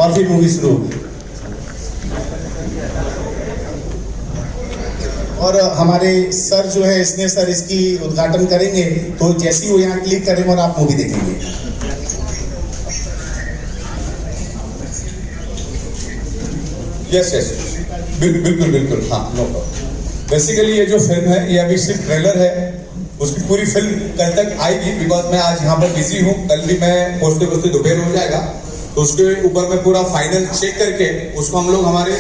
और फिर मूवी शुरू होगी। और हमारे सर जो है इसने सर इसकी उद्घाटन करेंगे, तो जैसे ही वो यहाँ क्लिक करेंगे और आप मूवी देखेंगे। यस यस, बिल्कुल बिल्कुल, हाँ, नो प्रॉब्लम। बेसिकली ये जो फिल्म है ये अभी सिर्फ ट्रेलर है, उसकी पूरी फिल्म कल तक आएगी। बिकॉज मैं आज यहाँ पर बिजी हूँ, कल भी मैं पहुंचते पहुंचते दोपहर हो जाएगा, तो उसके ऊपर मैं पूरा फाइनल चेक करके उसको हम लोग हमारे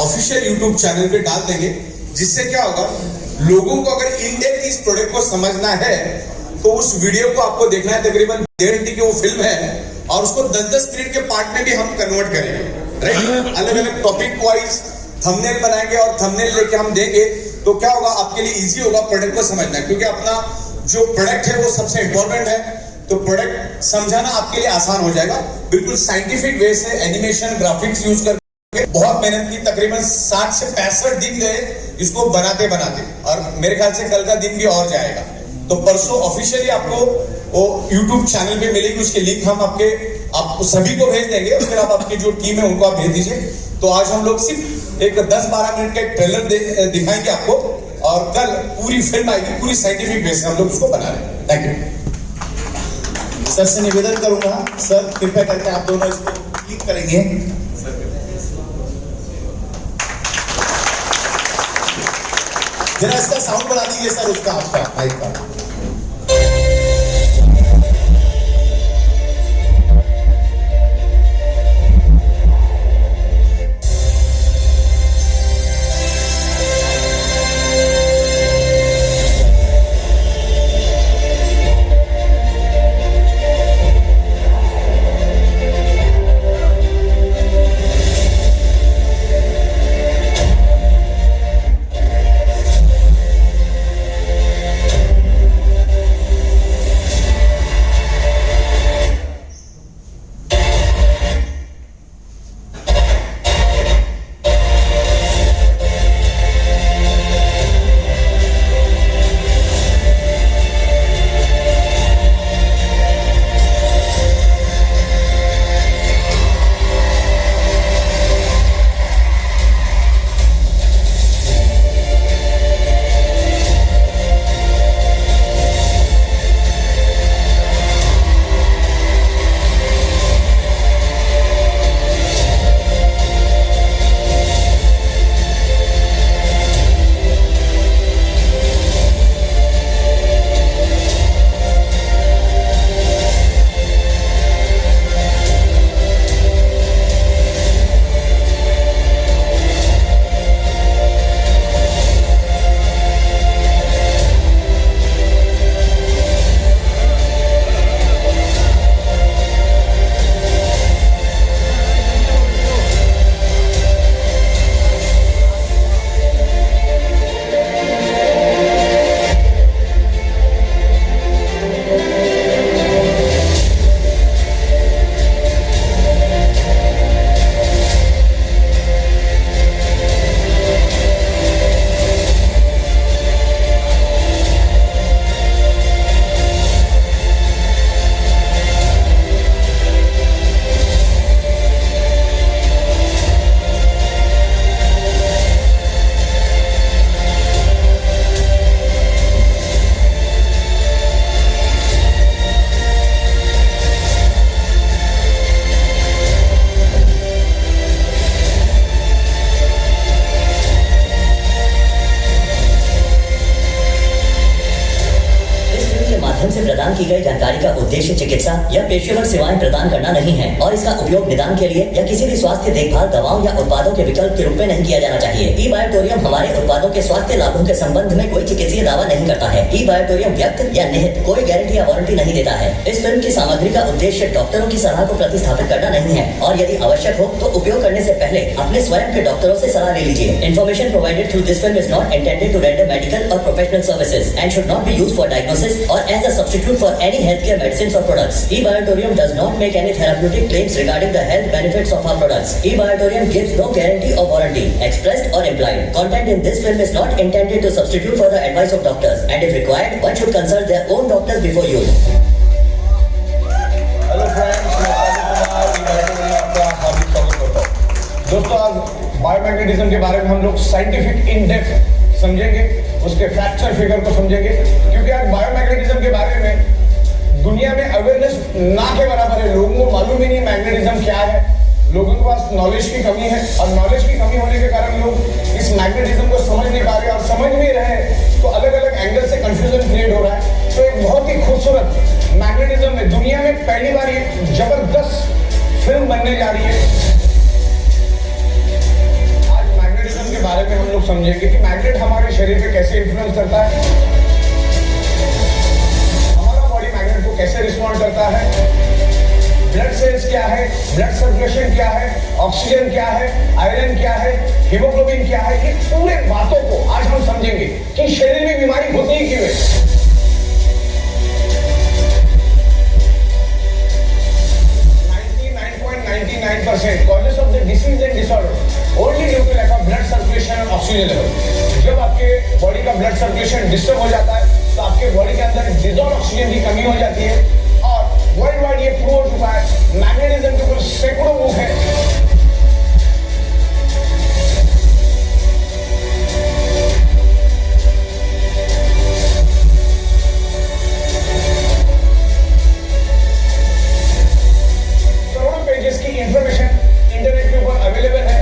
ऑफिशियल यूट्यूब चैनल पे डाल देंगे। जिससे क्या होगा, लोगों को अगर इन डेप्थ इस प्रोडक्ट को समझना है तो उस वीडियो को आपको देखना है। तकरीबन 1.5 घंटे की वो फिल्म है और उसको 10-10 मिनट के पार्ट में भी हम कन्वर्ट करेंगे, राइट? अलग अलग टॉपिक वाइज थंबनेल बनाएंगे और थंबनेल लेके हम देंगे, तो क्या होगा, आपके लिए इजी होगा प्रोडक्ट को समझना। क्योंकि अपना जो प्रोडक्ट है वो सबसे इंपॉर्टेंट है, तो प्रोडक्ट समझाना आपके लिए आसान हो जाएगा। बिल्कुल साइंटिफिक वे से एनिमेशन ग्राफिक्स यूज करके बहुत मेहनत की, तकरीबन 60 से 65 दिन गए इसको बनाते बनाते, और मेरे ख्याल से कल का दिन भी और जाएगा। तो परसों ऑफिशियली आपको वो यूट्यूब चैनल पे मिलेगी, उसके लिंक हम आप सभी को भेज देंगे, और फिर आप आपकी जो टीम है उनको आप भेज दीजिए। तो आज हम लोग सिर्फ एक 10-12 मिनट का एक ट्रेलर दिखाएंगे आपको, और कल पूरी फिल्म आएगी, पूरी साइंटिफिक वे से हम लोग उसको बना रहे हैं। Thank you. सर से निवेदन करूंगा, सर कृपया करके आप दोनों इसको क्लिक करेंगे। जरा इसका साउंड बढ़ा दीजिए सर, उसका आपका माइक का। से प्रदान की गई जानकारी का उद्देश्य चिकित्सा या पेशेवर सेवाएं प्रदान करना नहीं है और इसका उपयोग निदान के लिए या किसी भी स्वास्थ्य देखभाल दवाओं या उत्पादों के विकल्प के रूप में नहीं किया जाना चाहिए। ई बायोटोरियम हमारे उत्पादों के स्वास्थ्य लाभों के संबंध में कोई चिकित्सीय दावा नहीं करता है। ई बायोटोरियम व्यक्त या निहित कोई गारंटी या वारंटी नहीं देता है। इस फिल्म की सामग्री का उद्देश्य डॉक्टरों की सलाह को प्रतिस्थापित करना नहीं है और यदि आवश्यक हो तो उपयोग करने से पहले अपने स्वयं के डॉक्टरों से सलाह ले लीजिए। Information provided through this film is not intended to render medical or professional services and should not be used for diagnosis or as a substitute for any healthcare medicines or products. E-Biotorium does not make any therapeutic claims regarding the health benefits of our products. E-Biotorium gives no guarantee or warranty, expressed or implied. Content in this film is not intended to substitute for the advice of doctors, and if required, one should consult their own doctors before use. Hello friends, मैं Sajid Kumar, E-Biotorium आपका हार्दिक दोस्तों आज biomagnetism के बारे में हम लोग scientific in depth समझेंगे, उसके फैक्चर फिगर को समझेंगे, क्योंकि आज बायोमैग्नेटिज्म के बारे में दुनिया में अवेयरनेस ना के बराबर है। लोगों को मालूम ही नहीं मैग्नेटिज्म क्या है, लोगों के पास नॉलेज की कमी है, और नॉलेज की कमी होने के कारण लोग इस मैग्नेटिज्म को समझ नहीं पा रहे, और समझ नहीं रहे तो अलग अलग एंगल से कंफ्यूजन क्रिएट हो रहा है। तो एक बहुत ही खूबसूरत मैग्नेटिज्म में दुनिया में पहली बार एक जबरदस्त फिल्म बनने जा रही है। के बारे में हम लोग समझेंगे कि मैग्नेट हमारे शरीर पे कैसे इन्फ्लुएंस करता है, हमारा बॉडी मैग्नेट को कैसे रिस्पॉन्ड करता है, ब्लड सेल्स क्या है, ब्लड सर्कुलेशन क्या है, ऑक्सीजन क्या है, आयरन क्या है, हीमोग्लोबिन क्या है, ये पूरे बातों को आज हम समझेंगे कि शरीर में बीमारी होती ही क्यों है। 99.99% causes of the disease and disorder only due to lack of blood circulation and oxygen level। जब आपके बॉडी का ब्लड सर्कुलेशन डिस्टर्ब हो जाता है तो आपके बॉडी के अंदर डिजॉल्व ऑक्सीजन की कमी हो जाती है, और वर्ल्ड वाइड ये प्रूव हो चुका है। मैग्नेटिज्म के कुछ सैकड़ों बुक है, इंफॉर्मेशन इंटरनेट के ऊपर अवेलेबल है।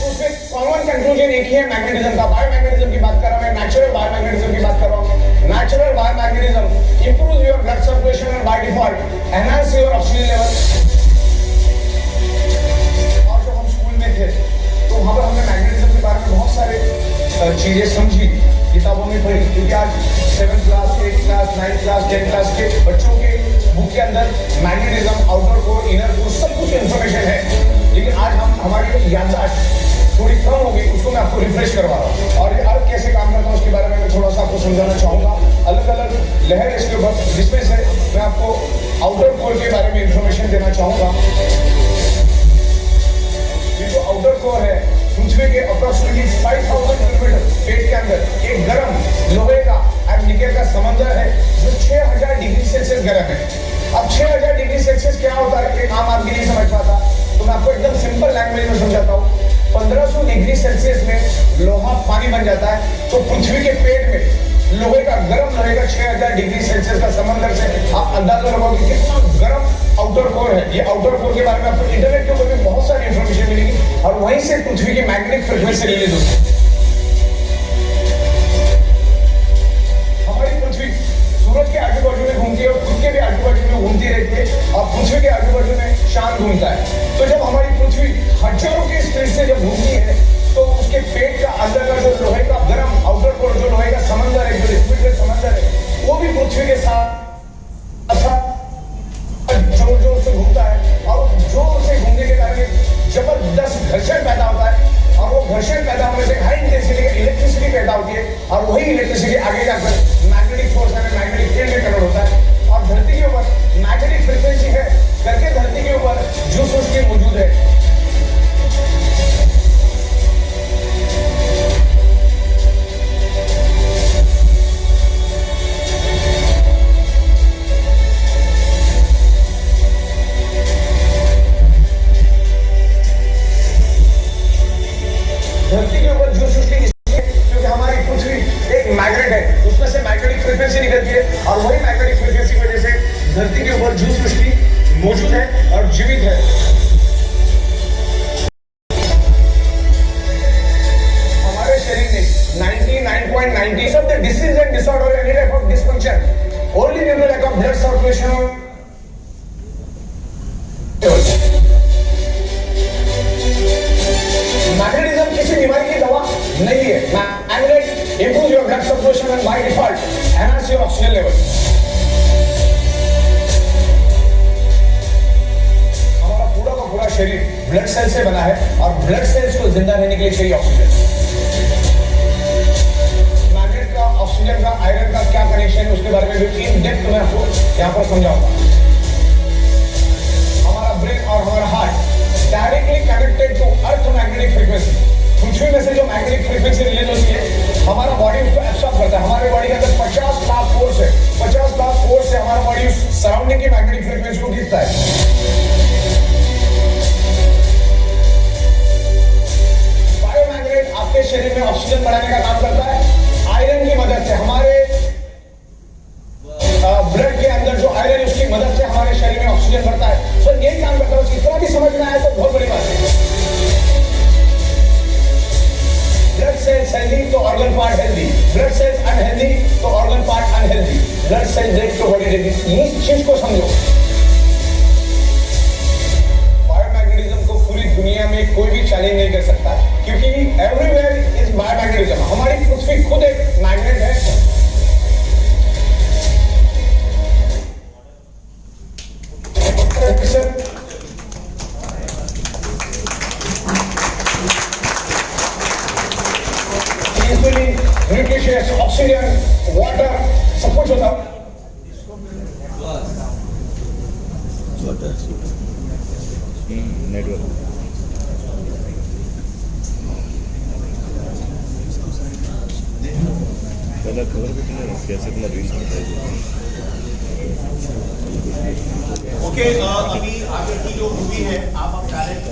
उसमें कॉमन कंक्लूजन एक ही है मैग्नेटिज्म का। बायोमैग्नेटिज्म की बात कर रहा हूं मैं, नेचुरल बायोमैग्नेटिज्म की बात कर रहा हूं। Natural biomagnetism improves your blood circulation and by default enhance your oxygen level. थे तो वहां पर हमने मैग्नेटिज्म के बारे में बहुत सारे चीजें समझी, किताबों में पढ़ी, क्योंकि आज 7th class, 8th class, 9th class, 10th class के बच्चों के बुक के अंदर magnetism, outer core, inner core सब कुछ इंफॉर्मेशन है। लेकिन आज हम हमारी याददाश्त थोड़ी कम हो गई, उसको मैं आपको रिफ्रेश करवा रहा हूँ, और ये अर्थ कैसे काम करता है उसके बारे में मैं थोड़ा सा आपको समझाना चाहूंगा। अलग अलग लहर इसके ऊपर, जिसमें से मैं आपको आउटर कोर के बारे में इंफॉर्मेशन देना चाहूंगा। जो आउटर कोर है पृथ्वी के अप्रोक्सीमेटली 5000 किलोमीटर पेट के अंदर एक गर्म लोहे का और निकेल का समंदर है जो 6000 डिग्री सेल्सियस गर्म है। अब 6000 डिग्री सेल्सियस क्या होता है, एक आम आदमी नहीं समझ पाता, तो मैं आपको एकदम सिंपल लैंग्वेज में समझाता हूँ। 1500 डिग्री सेल्सियस में लोहा पानी बन जाता है, तो पृथ्वी के पेट में लोहे का गर्म लोहे का 6000 डिग्री सेल्सियस का समंदर से आप अंदाजा लगाओ कि कितना गर्म आउटर कोर है। ये आउटर कोर के बारे में आपको इंटरनेट के ऊपर भी बहुत सारी इंफॉर्मेशन मिलेगी, और वहीं से पृथ्वी की मैग्नेटिक फ्रीक्वेंसी रिलीज होती है। हमारी पृथ्वी सूरज के आजू बाजू में घूमती है, और खुद के भी आजू बाजू में घूमती रहती है, और पृथ्वी के आजू बाजू में चांद घूमता है। तो जब हमारी पृथ्वी हजारों की स्पीड से जब घूमती है, तो उसके पेट का अंदर का जो लोहे का गर्म आउटर कोर, जो लोहे का समंदर है, जो लिक्विड का समंदर है, वो भी पृथ्वी के साथ जोर जोर से घूमता है, और जोर से घूमने के कारण जबरदस्त घर्षण पैदा होता है, और वो घर्षण पैदा होने से हाई इंटेंसिटी की इलेक्ट्रिसिटी पैदा होती है, और वही इलेक्ट्रिसिटी आगे जाकर मैग्नेटिक फोर्स है, मैग्नेटिक फील्ड में कन्वर्ट होता है, और धरती के ऊपर मैग्नेटिक फ्रीक्वेंसी है करके धरती के ऊपर जो सृष्टि मौजूद है। धरती के ऊपर जो सृष्टि, क्योंकि हमारी पृथ्वी एक मैग्नेट है, उसमें से मैग्नेटिक फ्रीक्वेंसी निकलती है, और वही मैग्नेटिक फ्रीक्वेंसी की वजह से धरती के ऊपर जो सृष्टि मौजूद है और जीवित है। हमारे शरीर में 99.90% of the disease and disorder and any type of dysfunction only due to lack of blood circulation। Magnetism किसी बीमारी की दवा नहीं है। Magnet improve your blood circulation and by default enhance your oxygen level. हमारा पूरा का पूरा शरीर ब्लड सेल से बना है, और ब्लड सेल्स को जिंदा रहने के लिए चाहिए ऑक्सीजन। मैग्नेट का, ऑक्सीजन का, आयरन का क्या कनेक्शन है उसके बारे में भी इन डेप्थ में आपको यहाँ पर समझाऊंगा। हमारा ब्रेन और हमारा heart directly connected to earth magnetic frequency. Frequency release होती है, हमारा बॉडी उसको एब्सॉर्ब करता है। हमारे बॉडी के अंदर 50 लाख फोर्स है, 50 लाख फोर्स से हमारा बॉडी उस सराउंडिंग की मैग्नेटिक फ्रीक्वेंसी को खींचता है। बायोमैग्नेट आपके शरीर में ऑक्सीजन बढ़ाने का काम करता है आयरन की मदद से। हमारे ब्लड के अंदर जो आयरन है उसकी मदद से हमारे शरीर में ऑक्सीजन बढ़ता है। सर यही काम करता है। इतना भी समझ में आया तो बहुत बड़ी बात है। ब्लड सेल्स हेल्दी तो organ part healthy, blood cells unhealthy तो organ part unhealthy, blood cell dead तो बॉडी डेड। इस चीज को समझो। बायोमैग्नेटिज्म को पूरी दुनिया में कोई भी चैलेंज नहीं कर सकता, क्योंकि एवरीवेयर इज बायोमैग्नेटिज्म। हमारी पृथ्वी खुद एक मैग्नेट है। न्यूट्रिशियस, ऑक्सीजन, वाटर सब कुछ होता है। नेटवर्क पहला खबर भी कैसे इतना रीच करता है। ओके, अभी आगे की जो मूवी है आप डायरेक्ट